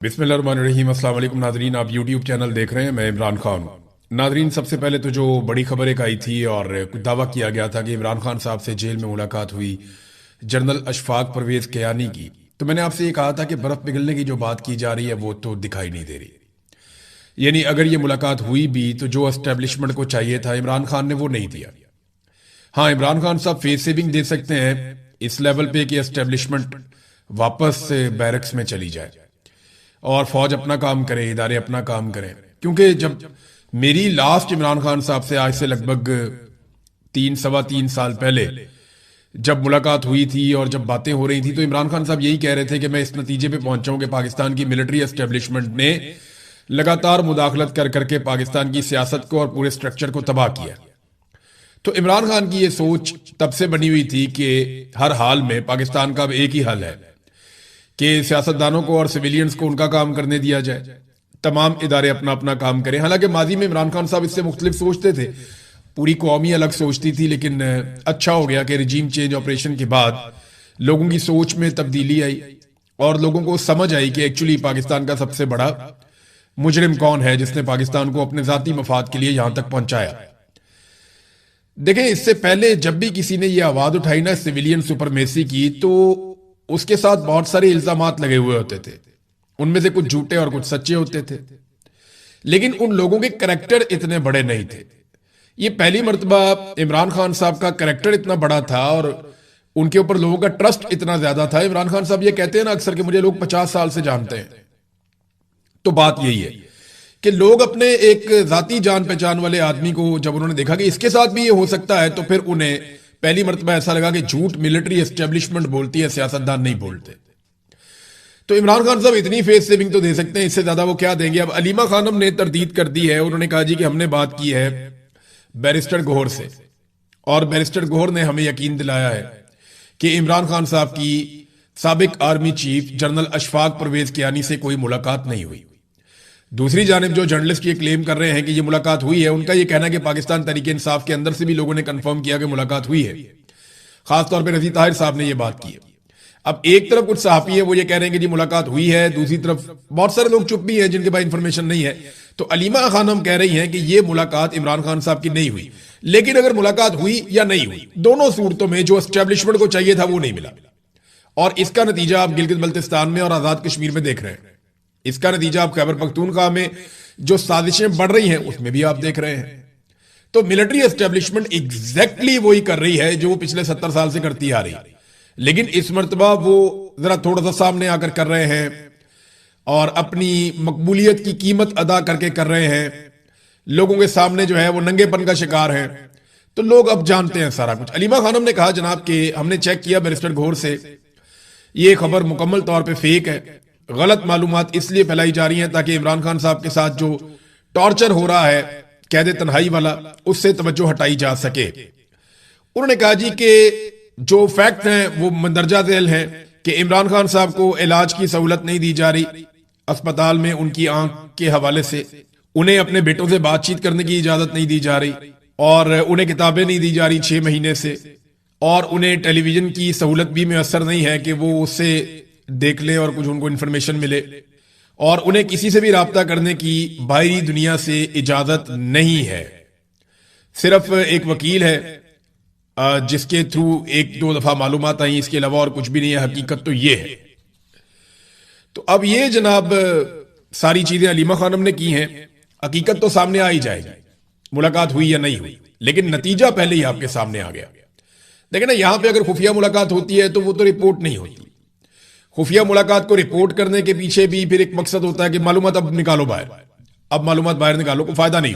बिस्मिल्लाहिर्रहमानिर्रहीम। अस्सलाम वालेकुम नाजरीन, आप यूट्यूब चैनल देख रहे हैं। मैं इमरान खान। नाजरीन, सबसे पहले तो जो बड़ी खबर एक आई थी और कुछ दावा किया गया था कि इमरान खान साहब से जेल में मुलाकात हुई जनरल अशफाक परवेज कियानी की, तो मैंने आपसे ये कहा था कि बर्फ पिघलने की जो बात की जा रही है वो तो दिखाई नहीं दे रही। यानी अगर ये मुलाकात हुई भी तो जो एस्टेब्लिशमेंट को चाहिए था इमरान खान ने वो नहीं दिया। हाँ, इमरान खान साहब फेस सेविंग दे सकते हैं इस लेवल पे कि एस्टेब्लिशमेंट वापस बैरक्स में चली जाए और फौज अपना काम करे, इदारे अपना काम करें। क्योंकि जब मेरी लास्ट इमरान खान साहब से आज से लगभग 3 सवा 3 साल पहले जब मुलाकात हुई थी और जब बातें हो रही थी, तो इमरान खान साहब यही कह रहे थे कि मैं इस नतीजे पे पहुंचा हूं कि पाकिस्तान की मिलिट्री एस्टेब्लिशमेंट ने लगातार मुदाखलत कर करके पाकिस्तान की सियासत को और पूरे स्ट्रक्चर को तबाह किया। तो इमरान खान की ये सोच तब से बनी हुई थी कि हर हाल में पाकिस्तान का अब एक ही हल है कि सियासतदानों को और सिविलियंस को उनका काम करने दिया जाए, तमाम इदारे अपना अपना काम करें। हालांकि माजी में इमरान खान साहब इससे मुख्तलिफ सोचते थे, पूरी कौम ही अलग सोचती थी, लेकिन अच्छा हो गया कि रिजीम चेंज ऑपरेशन के बाद लोगों की सोच में तब्दीली आई और लोगों को समझ आई कि एक्चुअली पाकिस्तान का सबसे बड़ा मुजरिम कौन है जिसने पाकिस्तान को अपने जाती मफाद के लिए यहां तक पहुंचाया। देखें, इससे पहले जब भी किसी ने यह आवाज उठाई ना सिविलियन सुपरमेसी की, तो उसके साथ बहुत सारे इल्जामात लगे हुए होते थे। उनमें से कुछ झूठे और कुछ सच्चे होते थे, लेकिन उन लोगों के करैक्टर इतने बड़े नहीं थे। ये पहली मर्तबा इमरान खान साहब का करैक्टर इतना बड़ा था और उनके ऊपर लोगों का ट्रस्ट इतना ज्यादा था। इमरान खान साहब ये कहते हैं ना अक्सर कि मुझे लोग 50 साल से जानते हैं। तो बात यही है कि लोग अपने एक जाती जान पहचान वाले आदमी को जब उन्होंने देखा कि इसके साथ भी ये हो सकता है, तो फिर उन्हें पहली मर्तबा ऐसा लगा कि झूठ मिलिट्री एस्टेब्लिशमेंट बोलती है, सियासतदान नहीं बोलते। तो इमरान खान साहब इतनी फेस सेविंग तो दे सकते हैं, इससे ज्यादा वो क्या देंगे। अब अलीमा खानम ने तरदीद कर दी है, उन्होंने कहा जी कि हमने बात की है बैरिस्टर गौहर से और बैरिस्टर गौहर ने हमें यकीन दिलाया है कि इमरान खान साहब की साबिक army chief general Ashfaq Parvez Kayani से कोई मुलाकात नहीं हुई। दूसरी जानिब जो जर्नलिस्ट ये क्लेम कर रहे हैं कि ये मुलाकात हुई है, उनका ये कहना है कि पाकिस्तान तहरीक इंसाफ के अंदर से भी लोगों ने कंफर्म किया कि मुलाकात हुई है। खासतौर पर रजी ताहिर साहब ने ये बात की है। अब एक तरफ कुछ सहाफी है वो ये कह रहे हैं कि जी मुलाकात हुई है, दूसरी तरफ बहुत सारे लोग चुप भी हैं जिनके पास इंफॉर्मेशन नहीं है। तो अलीमा खानम कह रही हैं कि ये मुलाकात इमरान खान साहब की नहीं हुई। लेकिन अगर मुलाकात हुई या नहीं हुई, दोनों सूरतों में जो एस्टेब्लिशमेंट को चाहिए था वो नहीं मिला, और इसका नतीजा आप गिलगित बल्तिस्तान में और आजाद कश्मीर में देख रहे हैं। इसका नतीजा आप खैबर पख्तूनख्वा में जो साजिशें बढ़ रही हैं उसमें भी आप देख रहे हैं। तो मिलिट्री एस्टेब्लिशमेंट एग्जैक्टली वही कर रही है जो वो पिछले 70 साल से करती आ रही है, लेकिन इस मर्तबा वो जरा थोड़ा सा सामने आकर कर रहे हैं और अपनी मकबूलियत की कीमत अदा करके कर रहे हैं। लोगों के सामने जो है वो नंगेपन का शिकार है, तो लोग अब जानते हैं सारा कुछ। अलीमा खानम ने कहा जनाब कि हमने चेक किया बैरिस्टर गौहर से, ये खबर मुकम्मल तौर पर फेक है। गलत मालूमात इसलिए फैलाई जा रही हैं ताकि इमरान खान साहब के साथ जो टॉर्चर हो रहा है कैद तन्हाई वाला, उससे तवज्जो हटाई जा सके। उन्होंने कहा जी कि जो फैक्ट हैं वो मंदरजा झेल हैं कि इमरान खान साहब को इलाज की सहूलत नहीं दी जा रही अस्पताल में, उनकी आंख के हवाले से उन्हें अपने बेटों से बातचीत करने की इजाजत नहीं दी जा रही, और उन्हें किताबें नहीं दी जा रही 6 महीने से, और उन्हें टेलीविजन की सहूलत भी मैसर नहीं है कि वो उससे देख ले और कुछ उनको इंफॉर्मेशन मिले, और उन्हें किसी से भी राब्ता करने की बाहरी दुनिया से इजाजत नहीं है। सिर्फ एक वकील है जिसके थ्रू 1-2 दफा मालूमात आई, इसके अलावा और कुछ भी नहीं है। हकीकत तो ये है। तो अब ये जनाब सारी चीजें अलीमा खानम ने की हैं, हकीकत तो सामने आ ही जाएगी, मुलाकात हुई या नहीं हुई, लेकिन नतीजा पहले ही आपके सामने आ गया। देखिए ना, यहां पे अगर खुफिया मुलाकात होती है तो वो तो रिपोर्ट नहीं होती। खुफिया मुलाकात को रिपोर्ट करने के पीछे भी फिर एक मकसद होता है कि मालूमात अब निकालो बाहर, अब मालूमात बाहर निकालो, कोई फायदा नहीं,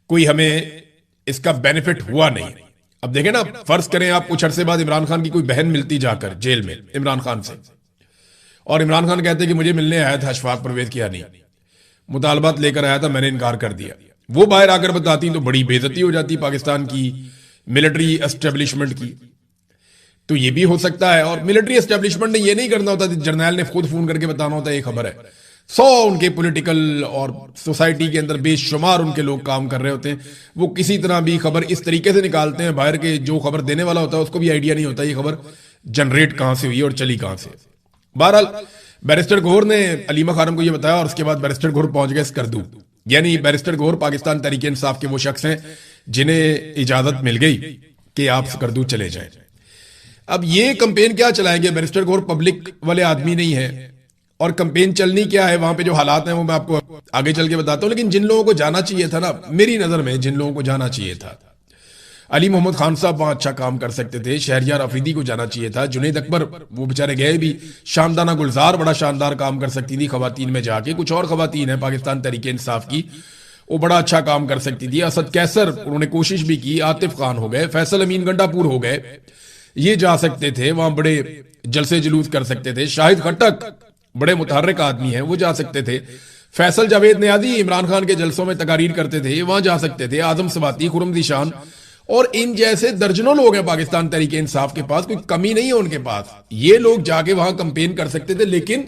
कोई हमें इसका बेनिफिट हुआ नहीं। अब देखें ना, फर्ज करें आप कुछ अरसे बाद इमरान खान की कोई बहन मिलती जाकर जेल में इमरान खान से, और इमरान खान कहते कि मुझे मिलने आया था अशफाक परवेज कियानी, मुतालबात लेकर आया था, मैंने इनकार कर दिया। वो बाहर आकर बताती तो बड़ी बेइज्जती हो जाती पाकिस्तान की मिलिट्री एस्टेब्लिशमेंट की। तो ये भी हो सकता है, और मिलिट्री एस्टेब्लिशमेंट ने ये नहीं करना होता, जर्नैल ने खुद फोन करके बताना होता है ये खबर है। 100 उनके पॉलिटिकल और सोसाइटी के अंदर बेशुमार उनके लोग काम कर रहे होते हैं, वो किसी तरह भी खबर इस तरीके से निकालते हैं बाहर के, जो खबर देने वाला होता है उसको भी आइडिया नहीं होता ये खबर जनरेट कहां से हुई और चली कहां से। बहरहाल बैरिस्टर गौहर ने अलीमा खानम को यह बताया और उसके बाद बैरिस्टर गौहर पहुंच गए स्कर्दू। यानी बैरिस्टर गौहर पाकिस्तान तहरीक इंसाफ के वो शख्स हैं जिन्हें इजाजत मिल गई कि आप स्कर्दू चले जाएं। अब ये कंपेन क्या चलाएंगे? बैरिस्टर गौहर पब्लिक वाले आदमी नहीं है और कंपेन चलनी क्या है, वहां पे जो हालात हैं वो मैं आपको आगे चल के बताता हूं। लेकिन जिन लोगों को जाना चाहिए था ना, मेरी नजर में जिन लोगों को जाना चाहिए था, अली मोहम्मद खान साहब वहां अच्छा काम कर सकते थे, शहरियार अफरीदी को जाना चाहिए था, जुनैद अकबर वो बेचारे गए भी, शामदाना गुलजार बड़ा शानदार काम कर सकती थी खवातीन में जाके, कुछ और खवातीन है पाकिस्तान तहरीक इंसाफ की वो बड़ा अच्छा काम कर सकती थी, असद कैसर उन्होंने कोशिश भी की, आतिफ खान हो गए, फैसल अमीन गंडापुर हो गए, ये जा सकते थे वहां, बड़े जलसे जुलूस कर सकते थे। शाहिद खट्टक बड़े मुतहर्रिक आदमी हैं, वो जा सकते थे। फैसल जावेद नियाजी इमरान खान के जलसों में तकारीर करते थे, वहां जा सकते थे। आजम सवाती, खुरम दिशान और इन जैसे दर्जनों लोग हैं पाकिस्तान तहरीक इंसाफ के पास, कोई कमी नहीं है उनके पास, ये लोग जाके वहां कंपेन कर सकते थे। लेकिन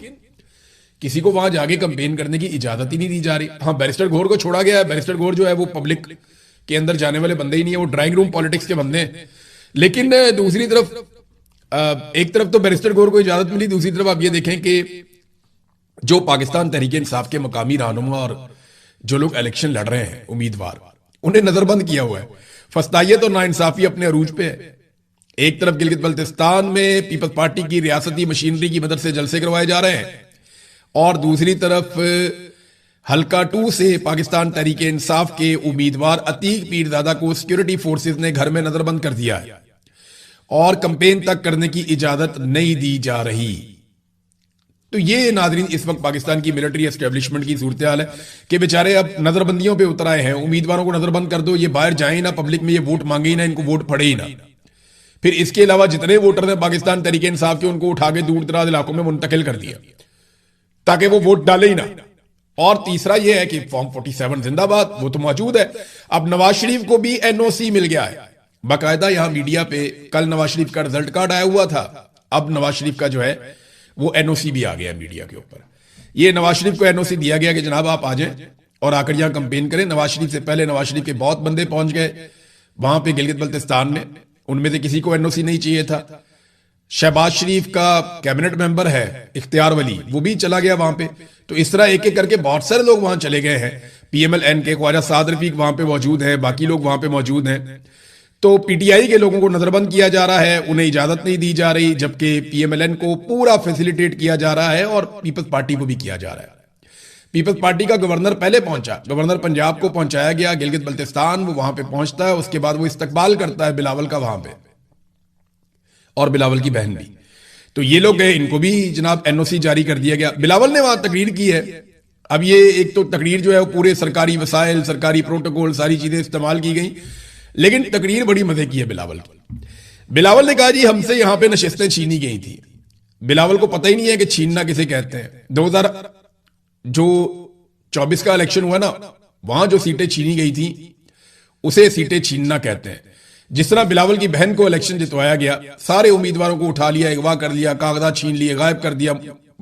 किसी को वहां जाके कंपेन करने की इजाजत ही नहीं दी जा रही। हाँ, बैरिस्टर गौहर को छोड़ा गया है। बैरिस्टर गौहर जो है वो पब्लिक के अंदर जाने वाले बंदे ही नहीं है, वो ड्राइंग रूम पॉलिटिक्स के बंदे हैं। लेकिन दूसरी तरफ एक तरफ तो बैरिस्टर गौहर को इजाजत मिली, दूसरी तरफ आप ये देखें कि जो पाकिस्तान तहरीक इंसाफ के मकामी रहनुमा और जो लोग इलेक्शन लड़ रहे हैं उम्मीदवार, उन्हें नजरबंद किया हुआ है। फस्तायत और नाइंसाफी अपने अरूज पे है। एक तरफ गिलगित बल्तिस्तान में पीपल्स पार्टी की रियासती मशीनरी की मदद से जलसे करवाए जा रहे हैं और दूसरी तरफ हल्का 2 से पाकिस्तान तहरीक इंसाफ के उम्मीदवार अतीक पीरजादा को सिक्योरिटी फोर्सेस ने घर में नजरबंद कर दिया है और कंपेन तक करने की इजाजत नहीं दी जा रही। तो ये नाजरीन इस वक्त पाकिस्तान की मिलिट्री एस्टेब्लिशमेंट की सूरत हाल है कि बेचारे अब नजरबंदियों पे उतर आए हैं। उम्मीदवारों को नजरबंद कर दो, ये बाहर जाए ना, पब्लिक में ये वोट मांगे ही ना, इनको वोट पड़े ही ना। फिर इसके अलावा जितने वोटर हैं पाकिस्तान तहरीक इंसाफ के, उनको उठा के दूर दराज इलाकों में मुंतकिल कर दिया ताकि वो वोट डाले ही ना। और तीसरा यह है कि फॉर्म 47 जिंदाबाद, वो तो मौजूद है। अब नवाज शरीफ को भी एनओसी मिल गया है बाकायदा। यहां मीडिया पे कल नवाज शरीफ का रिजल्ट कार्ड आया हुआ था, अब नवाज शरीफ का जो है वो एनओसी भी आ गया मीडिया के ऊपर। ये नवाज शरीफ को एनओसी दिया गया कि जनाब आप आ जाएं और आकर यहां कंपेन करें। नवाज शरीफ से पहले नवाज शरीफ के बहुत बंदे पहुंच गए वहां पे गिलगित बल्तिस्तान में, उनमें से किसी को एनओसी नहीं चाहिए था। शहबाज शरीफ का कैबिनेट मेंबर है इख्तियार वली, वो भी चला गया वहां पे। तो इस तरह एक एक करके बहुत सारे लोग वहां चले गए हैं। PMLN के ख्वाजा साद रफीक वहां पे मौजूद हैं, बाकी लोग वहां पे मौजूद हैं। तो PTI के लोगों को नजरबंद किया जा रहा है, उन्हें इजाजत नहीं दी जा रही, जबकि PMLN को पूरा फैसिलिटेट किया जा रहा है और पीपल्स पार्टी को भी किया जा रहा है। पीपल्स पार्टी का गवर्नर पहले पहुंचा, गवर्नर पंजाब को पहुंचाया गया गिलगित बल्तिस्तान, वो वहां पे पहुंचता है, उसके बाद वो इस्तकबाल करता है बिलावल का वहां पे और बिलावल की बहन भी। तो ये लोग गए, इनको भी जनाब एनओसी जारी कर दिया गया। बिलावल ने वहां तकरीर की है। अब ये एक तो तकरीर जो है वो पूरे सरकारी वसाइल, सरकारी प्रोटोकॉल, सारी चीजें इस्तेमाल की गई, लेकिन तकरीर बड़ी मजे की है बिलावल की। बिलावल ने कहा जी हमसे यहां पे नशिस्तें छीनी गई थी। बिलावल को पता ही नहीं है कि छीनना किसे कहते हैं। 2024 का इलेक्शन हुआ ना, वहां जो सीटें छीनी गई थी उसे सीटें छीनना कहते हैं। जिस तरह बिलावल की बहन को इलेक्शन जितवाया गया, सारे उम्मीदवारों को उठा लिया, अगवा कर लिया, कागजात छीन लिए, गायब कर दिया,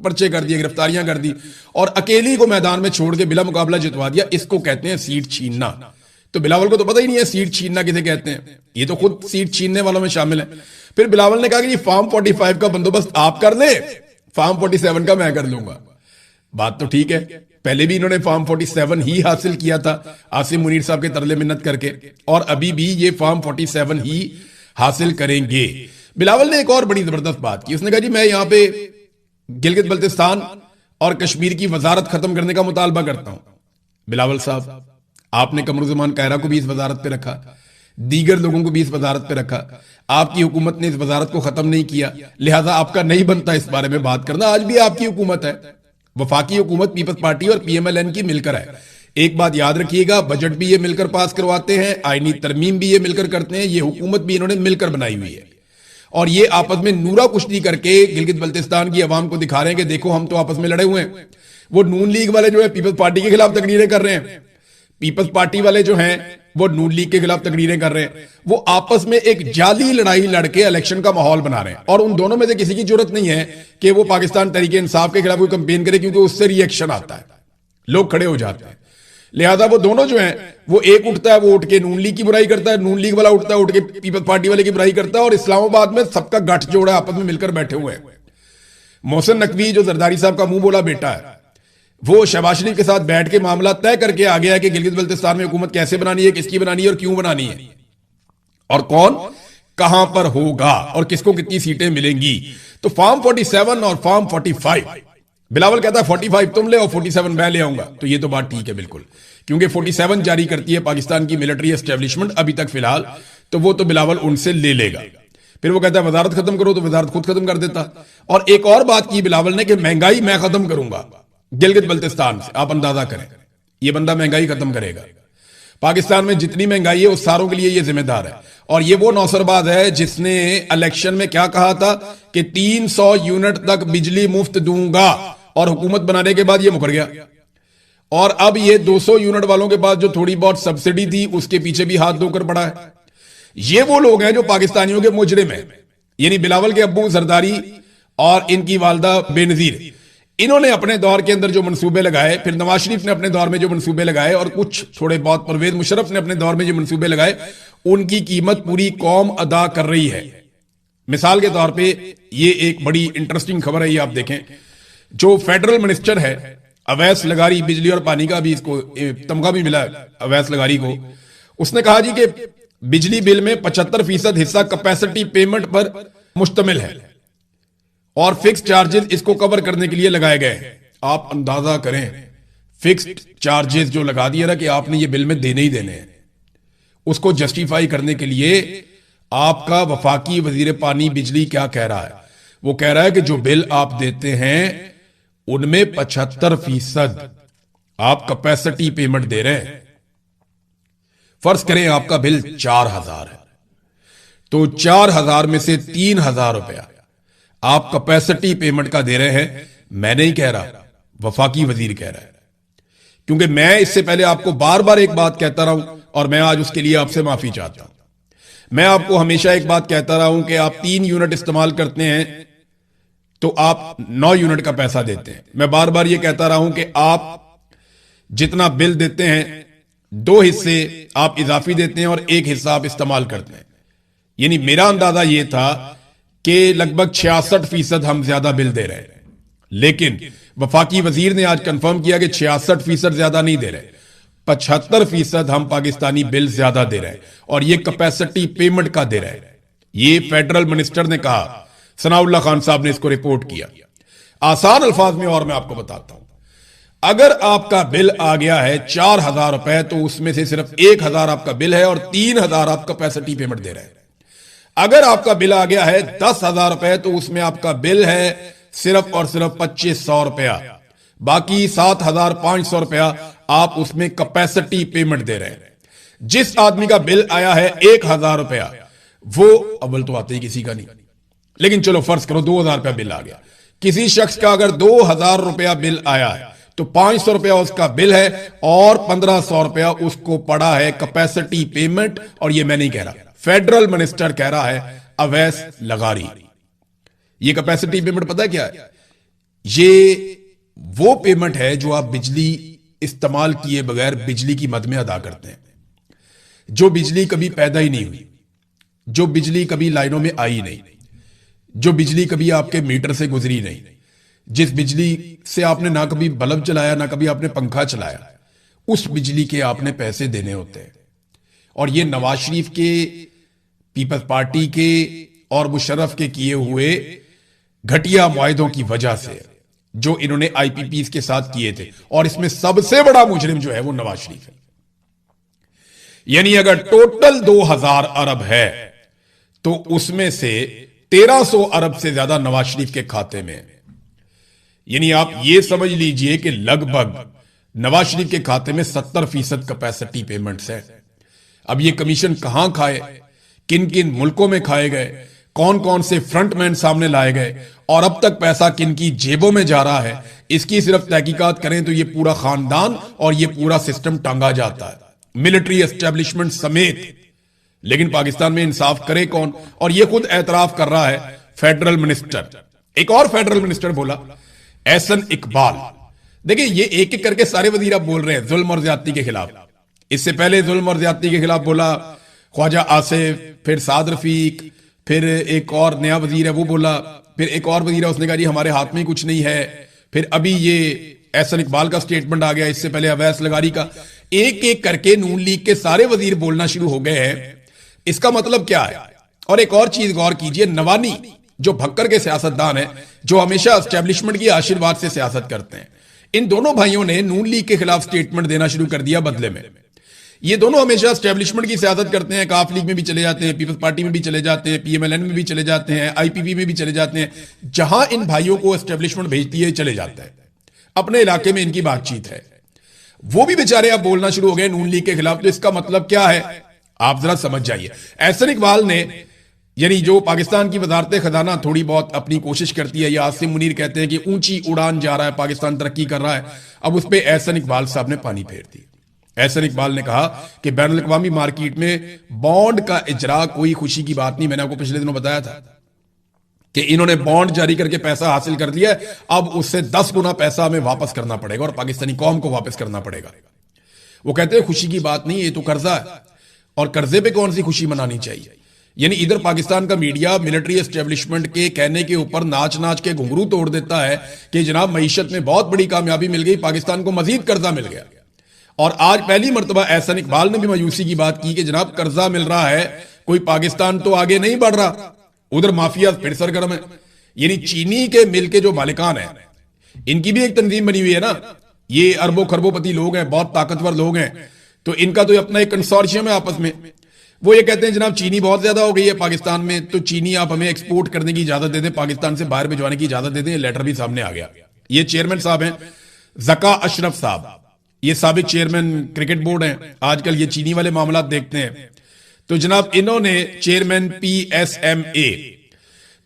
पर्चे कर दिए, गिरफ्तारियां कर दी और अकेली को मैदान में छोड़ के बिला मुकाबला जितवा दिया, इसको कहते हैं सीट छीनना। तो बिलावल को तो पता ही नहीं है सीट छीनना किसे कहते हैं, ये तो खुद सीट छीनने वालों में शामिल है। फिर बिलावल ने कहा कि फॉर्म 45 का बंदोबस्त आप कर ले, फॉर्म 47 का मैं कर लूंगा। बात तो ठीक है, पहले भी इन्होंने फॉर्म 47 ही हासिल किया था आसिम मुनीर साहब के तरले मिन्नत करके, और अभी भी ये फॉर्म 47 ही हासिल करेंगे। बिलावल ने एक और बड़ी जबरदस्त बात की, उसने कहा जी मैं यहां पे गिलगित बल्तिस्तान और कश्मीर की वजारत खत्म करने का मुतालबा करता हूं। बिलावल साहब, आपने कमरुज़्ज़मान कायरा को भी इस वजारत पे रखा, दीगर लोगों को भी इस वजारत पे रखा, आपकी हुकूमत ने इस वजारत को खत्म नहीं किया, लिहाजा आपका नहीं बनता इस बारे में बात करना। आज भी आपकी हुकूमत है, वफाकी हुकूमत पीपल्स पार्टी और PMLN की मिलकर है। एक बात याद रखिएगा, बजट भी ये मिलकर पास करवाते हैं, आईनी तरमीम भी ये मिलकर करते हैं, ये हुकूमत भी इन्होंने मिलकर बनाई हुई है और ये आपस में नूरा कुश्ती करके गिलगित बल्तिस्तान की आवाम को दिखा रहे हैं कि देखो हम तो आपस में लड़े हुए हैं। वो नून लीग वाले जो है पीपल्स पार्टी के खिलाफ तकरीरें कर रहे हैं, पीपल्स पार्टी वाले जो हैं वो नून लीग के खिलाफ तकरीरें कर रहे हैं। वो आपस में एक जाली लड़ाई लड़के इलेक्शन का माहौल बना रहे हैं और उन दोनों में से किसी की जरूरत नहीं है कि वो पाकिस्तान तहरीक इंसाफ के खिलाफ कोई कंपेन करे, क्योंकि उससे रिएक्शन आता है, लोग खड़े हो जाते हैं। लिहाजा वो दोनों जो हैं, वो एक उठता है वो उठ के नून लीग की बुराई करता है, नून लीग वाला उठता है उठ के पीपल्स पार्टी वाले की बुराई करता है, और इस्लामाबाद में सबका गठजोड़ है, आपस में मिलकर बैठे हुए हैं। मोहसिन नकवी जो जरदारी साहब का मुंह बोला बेटा है, वो शहबाज शरीफ के साथ बैठ के मामला तय करके आ गया कि गिलगित बल्तिस्तान में हुकूमत कैसे बनानी है, किसकी बनानी है और क्यों बनानी है, और कौन कहां पर होगा और किसको कितनी सीटें मिलेंगी। तो फॉर्म 47 और फॉर्म 45, बिलावल कहता है 45 तुम ले और 47 मैं ले आऊंगा, तो ये तो बात ठीक है बिल्कुल, क्योंकि 47 जारी करती है पाकिस्तान की मिलिट्री एस्टेब्लिशमेंट अभी तक फिलहाल, तो वो तो बिलावल उनसे ले लेगा। फिर वो कहता है वजारत खत्म करो, तो वजारत खुद खत्म कर देता। और एक और बात की बिलावल ने कि महंगाई मैं खत्म करूंगा गिलगित बल्तिस्तान से। आप अंदाजा करें, ये बंदा महंगाई खत्म करेगा। पाकिस्तान में जितनी महंगाई है उस सारों के लिए ये जिम्मेदार है। और ये वो नौसरबाज है जिसने इलेक्शन में क्या कहा था कि 300 यूनिट तक बिजली मुफ्त दूंगा, और हुकूमत बनाने के बाद ये मुकर गया। और अब ये 200 यूनिट वालों के पास जो थोड़ी बहुत सब्सिडी थी उसके पीछे भी हाथ धोकर पड़ा है। ये वो लोग हैं जो पाकिस्तानियों के मुजरिम हैं, यानी बिलावल के अब्बू जरदारी और इनकी वालदा बेनजीर। इन्होंने अपने दौर के अंदर जो मंसूबे लगाए, फिर नवाज शरीफ ने अपने दौर में जो मंसूबे लगाए, और कुछ थोड़े बहुत परवेज मुशर्रफ ने अपने दौर में जो मंसूबे लगाए, उनकी कीमत पूरी कौम अदा कर रही है। मिसाल के तौर पे ये एक बड़ी इंटरेस्टिंग खबर है, ये आप देखें। जो फेडरल मिनिस्टर है अवैस लगारी, बिजली और पानी का भी इसको तमगा भी मिला है अवैस लगारी को, उसने कहा जी कि बिजली बिल में 75% हिस्सा कैपेसिटी पेमेंट पर मुश्तमिल है और फिक्स चार्जेस इसको कवर करने के लिए लगाए गए हैं। आप अंदाजा करें, फिक्स्ड चार्जेस जो लगा दिया ना कि आपने ये बिल में देने ही देने हैं, उसको जस्टिफाई करने के लिए आपका वफाकी वजीर पानी बिजली क्या कह रहा है? वो कह रहा है कि जो बिल आप देते हैं उनमें 75% आप कैपेसिटी पेमेंट दे रहे हैं। फर्ज करें आपका बिल 4000 है, तो 4000 में से 3000 रुपया आप कैपेसिटी पेमेंट का दे रहे हैं। मैं नहीं कह रहा, वफाकी वजीर कह रहा है। क्योंकि मैं इससे पहले आपको बार बार एक बात कहता रहा हूं और मैं आज उसके लिए आपसे माफी चाहता हूं। मैं आपको हमेशा एक बात कहता रहा हूं कि आप 3 यूनिट इस्तेमाल करते हैं तो आप 9 यूनिट का पैसा देते हैं। मैं बार बार यह कहता रहा हूं कि आप जितना बिल देते हैं 2 हिस्से आप इजाफी देते हैं और 1 हिस्सा आप इस्तेमाल करते हैं। यानी मेरा अंदाजा यह था कि लगभग 66% हम ज्यादा बिल दे रहे हैं, लेकिन वफाकी वजीर ने आज कंफर्म किया कि 66% ज्यादा नहीं दे रहे, 75% हम पाकिस्तानी बिल ज्यादा दे रहे हैं और ये कैपेसिटी पेमेंट का दे रहे हैं। ये फेडरल मिनिस्टर ने कहा, सनाउल्लाह खान साहब ने इसको रिपोर्ट किया। आसान अल्फाज में और मैं आपको बताता हूं, अगर आपका बिल आ गया है 4000 रुपए, तो उसमें से सिर्फ 1000 आपका बिल है और 3000 आप कैपेसिटी पेमेंट दे रहे हैं। अगर आपका बिल आ गया है 10,000 रुपए, तो उसमें आपका बिल है सिर्फ और सिर्फ 2500 रुपया, बाकी 7500 रुपया आप उसमें कैपेसिटी पेमेंट दे रहे हैं। जिस आदमी का बिल आया है 1000 रुपया, वो अव्वल तो आते ही किसी का नहीं, लेकिन चलो फर्ज करो 2000 रुपया बिल आ गया। किसी शख्स का अगर 2000 रुपया बिल आया है तो 500 रुपया उसका बिल है और 1500 रुपया उसको पड़ा है कैपेसिटी पेमेंट। और ये मैं नहीं कह रहा, फेडरल मिनिस्टर कह रहा है अवैस लगारी। ये कैपेसिटी पेमेंट पता है क्या है? ये वो पेमेंट है जो आप बिजली इस्तेमाल किए बगैर बिजली की मद में अदा करते हैं, जो बिजली कभी पैदा ही नहीं हुई, जो बिजली कभी लाइनों में आई नहीं, जो बिजली कभी आपके मीटर से गुजरी नहीं, जिस बिजली से आपने ना कभी बल्ब चलाया ना कभी आपने पंखा चलाया, उस बिजली के आपने पैसे देने होते हैं। और ये नवाज शरीफ के, पीपल्स पार्टी के और मुशर्रफ के किए हुए घटिया मुआहदों की वजह से जो इन्होंने आईपीपीस के साथ किए थे। और इसमें सबसे बड़ा मुजरिम जो है वो नवाज शरीफ है। यानी अगर टोटल 2000 अरब है तो उसमें से 1300 अरब से ज्यादा नवाज शरीफ के खाते में है। यानी आप ये समझ लीजिए कि लगभग नवाज शरीफ के खाते में 70% कैपेसिटी पेमेंट्स है। अब ये कमीशन कहां खाए, किन किन मुल्कों में खाए गए, कौन कौन से फ्रंटमैन सामने लाए गए और अब तक पैसा किन की जेबों में जा रहा है, इसकी सिर्फ तहकीकात करें तो ये पूरा खानदान और ये पूरा सिस्टम टांगा जाता है, मिलिट्री एस्टेब्लिशमेंट समेत। लेकिन पाकिस्तान में इंसाफ करे कौन? और ये खुद एतराफ कर रहा है फेडरल मिनिस्टर। एक और फेडरल मिनिस्टर बोला, एहसन इकबाल। देखिए ये एक एक करके सारे वजीर अब बोल रहे हैं जुल्म और ज्यादती के खिलाफ। इससे पहले जुल्म और ज्यादती के खिलाफ बोला ख्वाजा आसिफ, फिर साद रफीक, फिर एक और नया वजीर है वो बोला, फिर एक और वजीर है उसने कहा जी हमारे हाथ में कुछ नहीं है, फिर अभी ये एहसन इकबाल का स्टेटमेंट आ गया, इससे पहले अवैस लगारी का। एक एक करके नून लीग के सारे वजीर बोलना शुरू हो गए हैं। इसका मतलब क्या है? और एक और चीज गौर कीजिए, नवानी जो भक्कर के सियासतदान है, जो हमेशा एस्टेब्लिशमेंट की आशीर्वाद से सियासत करते हैं, इन दोनों भाइयों ने नून लीग के खिलाफ स्टेटमेंट देना शुरू कर दिया बदले में। ये दोनों हमेशा एस्टेब्लिशमेंट की सियासत करते हैं, काफ लीग में भी चले जाते हैं, पीपल्स पार्टी में भी चले जाते हैं, पीएमएलएन में भी चले जाते हैं, आईपीपी में भी चले जाते हैं। जहां इन भाइयों को एस्टेब्लिशमेंट भेजती है चले जाते हैं। अपने इलाके में इनकी बातचीत है। वो भी बेचारे अब बोलना शुरू हो गए नून लीग के खिलाफ। तो इसका मतलब क्या है आप जरा समझ जाइए। एहसन इकबाल ने, यानी जो पाकिस्तान की वजारत खजाना थोड़ी बहुत अपनी कोशिश करती है, या आसिम मुनीर कहते हैं कि ऊंची उड़ान जा रहा है, पाकिस्तान तरक्की कर रहा है, अब उस पर एहसन इकबाल साहब ने पानी फेर दी। एहसन इकबाल ने कहा कि बैनुल अक़वामी मार्केट में बॉन्ड का इजरा कोई खुशी की बात नहीं। मैंने आपको पिछले दिनों बताया था कि इन्होंने बॉन्ड जारी करके पैसा हासिल कर लिया है, अब उससे 10 गुना पैसा हमें वापस करना पड़ेगा और पाकिस्तानी कौम को वापस करना पड़ेगा। वो कहते हैं खुशी की बात नहीं, ये तो कर्जा है, और कर्जे पे कौन सी खुशी मनानी चाहिए। यानी इधर पाकिस्तान का मीडिया मिलिट्री एस्टेब्लिशमेंट के कहने के ऊपर नाच नाच के घुंघरू तोड़ देता है कि जनाब मईशत में बहुत बड़ी कामयाबी मिल गई, पाकिस्तान को मजीद कर्जा मिल गया। और आज पहली मर्तबा एहसन इकबाल ने भी मायूसी की बात की कि जनाब कर्जा मिल रहा है, कोई पाकिस्तान तो आगे नहीं बढ़ रहा, उधर माफिया फिर सरगर्म है। यानी चीनी के मिल के जो मालिकान है, इनकी भी एक तंजीम बनी हुई है ना, ये अरबों खरबोपति लोग हैं, बहुत ताकतवर लोग हैं, तो इनका तो अपना एक कंसोर्शियम है आपस में। वो ये कहते हैं जनाब चीनी बहुत ज्यादा हो गई है पाकिस्तान में, तो चीनी आप हमें एक्सपोर्ट करने की इजाजत दे दें, पाकिस्तान से बाहर भिजवाने की इजाजत दे दें। लेटर भी सामने आ गया। ये चेयरमैन साहब हैं जका अशरफ साहब, ये साबिक चेयरमैन क्रिकेट बोर्ड हैं, आजकल ये चीनी वाले मामला देखते हैं। तो जनाब इन्होंने चेयरमैन PSMA,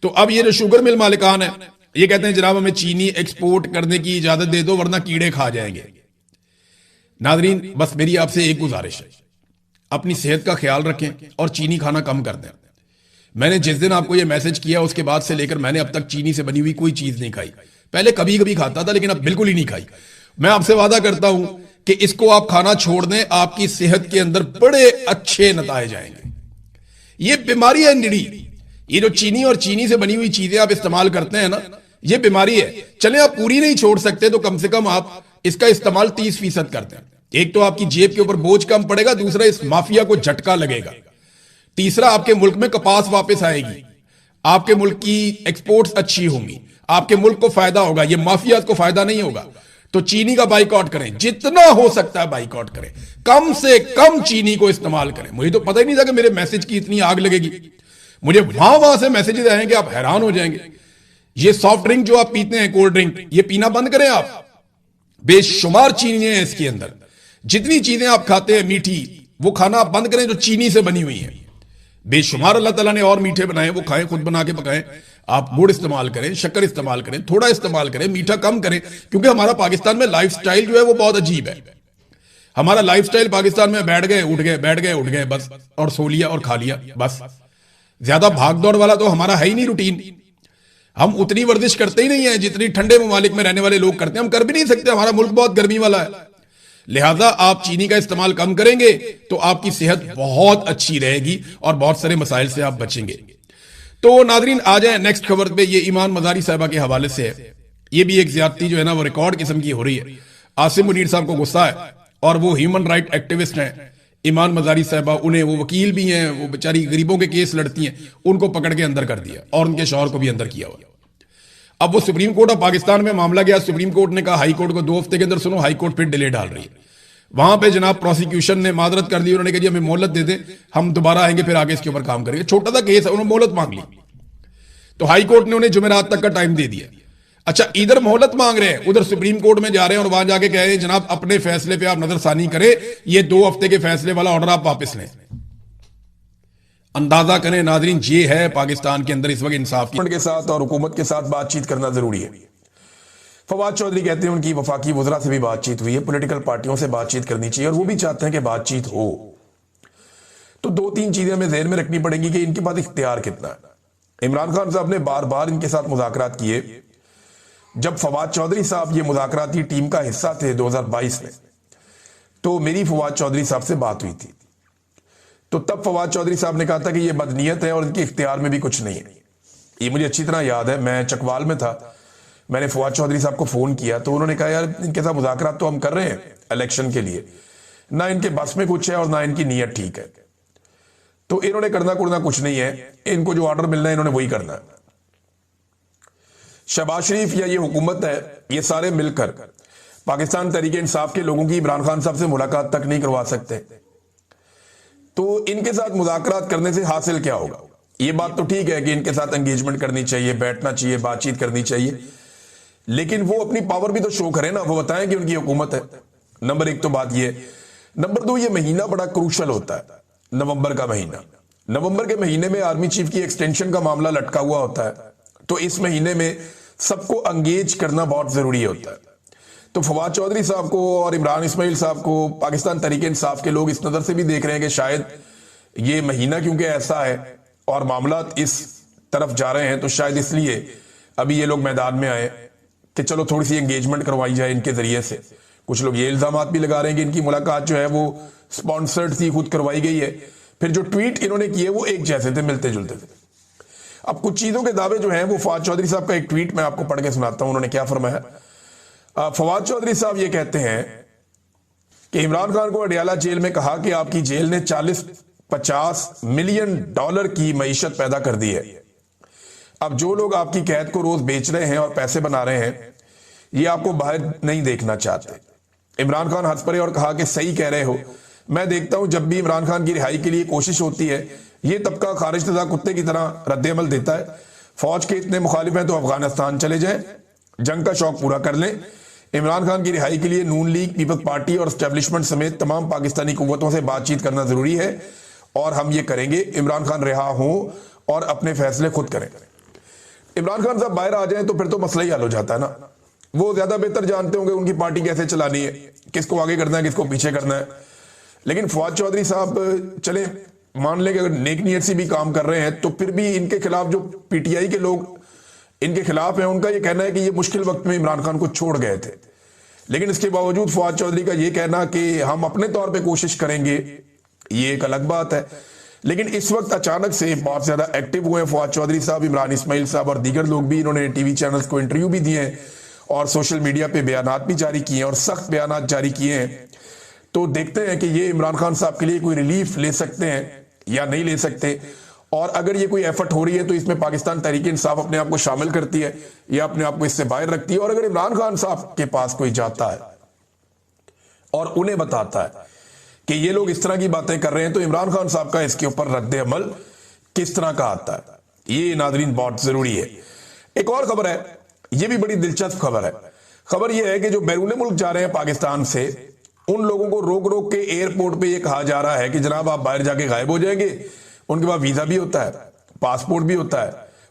तो अब ये जो शुगर मिल मालिकान है, ये कहते हैं जनाब हमें चीनी एक्सपोर्ट करने की इजाजत दे दो वरना कीड़े खा जाएंगे। नाजरीन बस मेरी आपसे एक गुजारिश है, अपनी सेहत का ख्याल रखें और चीनी खाना कम कर दें। मैंने जिस दिन आपको यह मैसेज किया उसके बाद से लेकर मैंने अब तक चीनी से बनी हुई कोई चीज नहीं खाई। पहले कभी कभी खाता था लेकिन अब बिल्कुल ही नहीं खाई। मैं आपसे वादा करता हूं कि इसको आप खाना छोड़ दें, आपकी सेहत के अंदर बड़े अच्छे नताए आएंगे। ये बीमारी है निड़ी, ये जो चीनी और चीनी से बनी हुई चीजें आप इस्तेमाल करते हैं ना, ये बीमारी है। चले आप पूरी नहीं छोड़ सकते तो कम से कम आप इसका इस्तेमाल 30% करते हैं। एक तो आपकी जेब के ऊपर बोझ कम पड़ेगा, दूसरा इस माफिया को झटका लगेगा, तीसरा आपके मुल्क में कपास वापस आएगी, आपके मुल्क की एक्सपोर्ट्स अच्छी होंगी, आपके मुल्क को फायदा होगा, ये माफिया को फायदा नहीं होगा। तो चीनी का बाइकआउट करें, जितना हो सकता है बाइकआउट करें, कम से कम चीनी को इस्तेमाल करें। मुझे तो पता ही नहीं था कि मेरे मैसेज की इतनी आग लगेगी। मुझे वहां से मैसेजेस आएंगे, आप हैरान हो जाएंगे। ये सॉफ्ट ड्रिंक जो आप पीते हैं, कोल्ड ड्रिंक, ये पीना बंद करें आप। बेशुमार चीनी है इसके अंदर। जितनी चीजें आप खाते हैं मीठी, वो खाना आप बंद करें जो चीनी से बनी हुई है। बेशुमार अल्लाह ताला ने और मीठे बनाए, वो खाएं, खुद बना के पकाएं। आप गुड़ इस्तेमाल करें, शक्कर इस्तेमाल करें, थोड़ा इस्तेमाल करें, मीठा कम करें, क्योंकि हमारा पाकिस्तान में लाइफस्टाइल जो है वो बहुत अजीब है। हमारा लाइफस्टाइल पाकिस्तान में बैठ गए उठ गए, बैठ गए उठ गए बस, और सो लिया और खा लिया बस। ज्यादा भाग दौड़ वाला तो हमारा है ही नहीं रूटीन। हम उतनी वर्जिश करते ही नहीं है जितनी ठंडे ममालिक में रहने वाले लोग करते हैं। हम कर भी नहीं सकते, हमारा मुल्क बहुत गर्मी वाला है। लिहाजा आप चीनी का इस्तेमाल कम करेंगे तो आपकी सेहत बहुत अच्छी रहेगी और बहुत सारे मसाइल से आप बचेंगे। तो नाजरीन आ जाए नेक्स्ट खबर पे। ये ईमान मजारी साहिबा के हवाले से है। ये भी एक ज्यादती जो है ना वो रिकॉर्ड किस्म की हो रही है। आसिम मुनीर साहब को गुस्सा है और वो ह्यूमन राइट एक्टिविस्ट हैं। ईमान मजारी साहिबा, उन्हें, वो वकील भी हैं, वो बेचारी गरीबों के केस लड़ती हैं, उनको पकड़ के अंदर कर दिया और उनके शौहर को भी अंदर किया हुआ। अब वो सुप्रीम कोर्ट ऑफ पाकिस्तान में मामला गया। सुप्रीम कोर्ट ने कहा हाई कोर्ट को 2 हफ्ते के अंदर सुनो। हाई कोर्ट फिर डिले डाल रही है। वहां पे जनाब प्रोसिक्यूशन ने माजरत कर दी। उन्होंने कहा जी हमें मोहलत दे दें, हम दोबारा आएंगे, फिर आगे इसके ऊपर काम करेंगे। छोटा सा केस है, उन्होंने मोहलत मांग ली। तो हाई कोर्ट ने उन्हें जुमेरात तक का टाइम दे दिया। अच्छा, इधर मोहलत मांग रहे हैं, उधर सुप्रीम कोर्ट में जा रहे हैं और वहां जाके कह रहे हैं जनाब अपने फैसले पे आप नजरसानी करें, ये 2 हफ्ते के फैसले वाला ऑर्डर आप वापस लें। अंदाजा करें नाजरीन, ये है पाकिस्तान के अंदर इस वक्त इंसाफ के साथ और हुकूमत के साथ बातचीत करना जरूरी है। फवाद चौधरी कहते हैं उनकी वफाकी वज़रा से भी बातचीत हुई है, पॉलिटिकल पार्टियों से बातचीत करनी चाहिए और वो भी चाहते हैं कि बातचीत हो। तो 2-3 चीजें हमें ज़हन में रखनी पड़ेंगी कि इनके पास इख्तियार कितना है। इमरान खान साहब ने बार बार इनके साथ मुज़ाकरात किए। जब फवाद चौधरी साहब ये मुज़ाकराती टीम का हिस्सा थे 2022 में, तो मेरी फवाद चौधरी साहब से बात हुई थी। तो तब फवाद चौधरी साहब ने कहा था कि ये बदनीयत है और इनके इख्तियार में भी कुछ नहीं है। ये मुझे अच्छी तरह याद है, मैं चकवाल में था, मैंने फवाद चौधरी साहब को फोन किया तो उन्होंने कहा यार इनके साथ मुज़ाकरात तो हम कर रहे हैं इलेक्शन के लिए, ना इनके बस में कुछ है और ना इनकी नीयत ठीक है, तो इन्होंने करना कुरना कुछ नहीं है, इनको जो ऑर्डर मिलना है इन्होंने वही करना है। शहबाज शरीफ या ये हुकूमत है, ये सारे मिलकर पाकिस्तान तहरीक इंसाफ के लोगों की इमरान खान साहब से मुलाकात तक नहीं करवा सकते। तो इनके साथ मुज़ाकरात करने से हासिल क्या होगा? ये बात तो ठीक है कि इनके साथ एंगेजमेंट करनी चाहिए, बैठना चाहिए, बातचीत करनी चाहिए, लेकिन वो अपनी पावर भी तो शो करें ना, वो बताएं कि उनकी हुकूमत है। नंबर एक तो बात ये। नंबर दो, ये महीना बड़ा क्रूशल होता है, नवंबर का महीना। नवंबर के महीने में आर्मी चीफ की एक्सटेंशन का मामला लटका हुआ होता है, तो इस महीने में सबको एंगेज करना बहुत जरूरी होता है। तो फवाद चौधरी साहब को और इमरान इस्माइल साहब को पाकिस्तान तहरीक इंसाफ के लोग इस नजर से भी देख रहे हैं कि शायद ये महीना क्योंकि ऐसा है और मामला इस तरफ जा रहे हैं, तो शायद इसलिए अभी ये लोग मैदान में आए कि चलो थोड़ी सी एंगेजमेंट करवाई जाए इनके जरिए से। कुछ लोग ये इल्जाम भी लगा रहे हैं कि इनकी मुलाकात जो है वो स्पॉन्सर्ड थी, खुद करवाई गई है। फिर जो ट्वीट इन्होंने किए वो एक जैसे थे, मिलते जुलते थे। अब कुछ चीजों के दावे जो हैं वो फवाद चौधरी साहब का एक ट्वीट मैं आपको पढ़ के सुनाता हूं, उन्होंने क्या फरमाया। फवाद चौधरी साहब ये कहते हैं कि इमरान खान को अडियाला जेल में कहा कि आपकी जेल ने 40-50 मिलियन डॉलर की मईशत पैदा कर दी है। अब जो लोग आपकी कैद को रोज बेच रहे हैं और पैसे बना रहे हैं, ये आपको बाहर नहीं देखना चाहते। इमरान खान हंस पड़े और कहा कि सही कह रहे हो, मैं देखता हूं जब भी इमरान खान की रिहाई के लिए कोशिश होती है ये तबका खारिजदा कुत्ते की तरह रद्द-ए-अमल देता है। फौज के इतने मुखालिफ हैं तो अफगानिस्तान चले जाएं, जंग का शौक पूरा कर लें। इमरान खान की रिहाई के लिए नून लीग, पीपल्स पार्टी और एस्टेब्लिशमेंट समेत तमाम पाकिस्तानी कुव्वतों से बातचीत करना जरूरी है और हम ये करेंगे। इमरान खान रिहा हो और अपने फैसले खुद करें। इमरान खान साहब बाहर आ जाएं तो फिर तो मसला ही हल हो जाता है ना। वो ज्यादा बेहतर जानते होंगे उनकी पार्टी कैसे चलानी है, किसको आगे करना है, किसको पीछे करना है। लेकिन फवाद चौधरी साहब चले मान लें कि अगर नेक नियत से भी काम कर रहे हैं तो फिर भी इनके खिलाफ जो पीटीआई के लोग इनके खिलाफ हैं, उनका ये कहना है कि ये मुश्किल वक्त में इमरान खान को छोड़ गए थे। लेकिन इसके बावजूद फवाद चौधरी का ये कहना कि हम अपने तौर पे कोशिश करेंगे, ये एक अलग बात है। लेकिन इस वक्त अचानक से बहुत ज्यादा एक्टिव हुए फवाद चौधरी साहब, इमरान इस्माइल साहब और दीगर लोग भी। इन्होंने टीवी चैनल्स को इंटरव्यू भी दिए हैं और सोशल मीडिया पे बयानात भी जारी किए हैं और सख्त बयानात जारी किए हैं। तो देखते हैं कि ये इमरान खान साहब के लिए कोई रिलीफ ले सकते हैं या नहीं ले सकते, और अगर ये कोई एफर्ट हो रही है तो इसमें पाकिस्तान तहरीक इंसाफ अपने आप को शामिल करती है या अपने आप को इससे बाहर रखती है। और अगर इमरान खान साहब के पास कोई जाता है और उन्हें बताता है कि ये लोग इस तरह की बातें कर रहे हैं, तो इमरान खान साहब का इसके ऊपर रद्द अमल किस तरह का आता है, ये नाजरीन बहुत जरूरी है। एक और खबर है, ये भी बड़ी दिलचस्प खबर है। खबर यह है कि जो बैरून मुल्क जा रहे हैं पाकिस्तान से, उन लोगों को रोक रोक के एयरपोर्ट पे ये कहा जा रहा है कि जनाब आप बाहर जाके गायब हो जाएंगे। उनके पास वीजा भी होता है, पासपोर्ट भी होता है,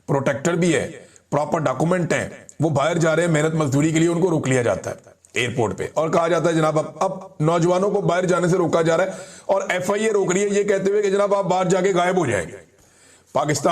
प्रोटेक्टर भी है, प्रॉपर डॉक्यूमेंट है, वो बाहर जा रहे हैं मेहनत मजदूरी के लिए, उनको रोक लिया जाता है एयरपोर्ट पे और कहा जाता है जनाब अब नौजवानों को बाहर जाने से रोका जा रहा है और एफआईए रोक रही है ये कहते हुए कि जनाब आप बाहर जाके गायब हो जाएंगे। पाकिस्तान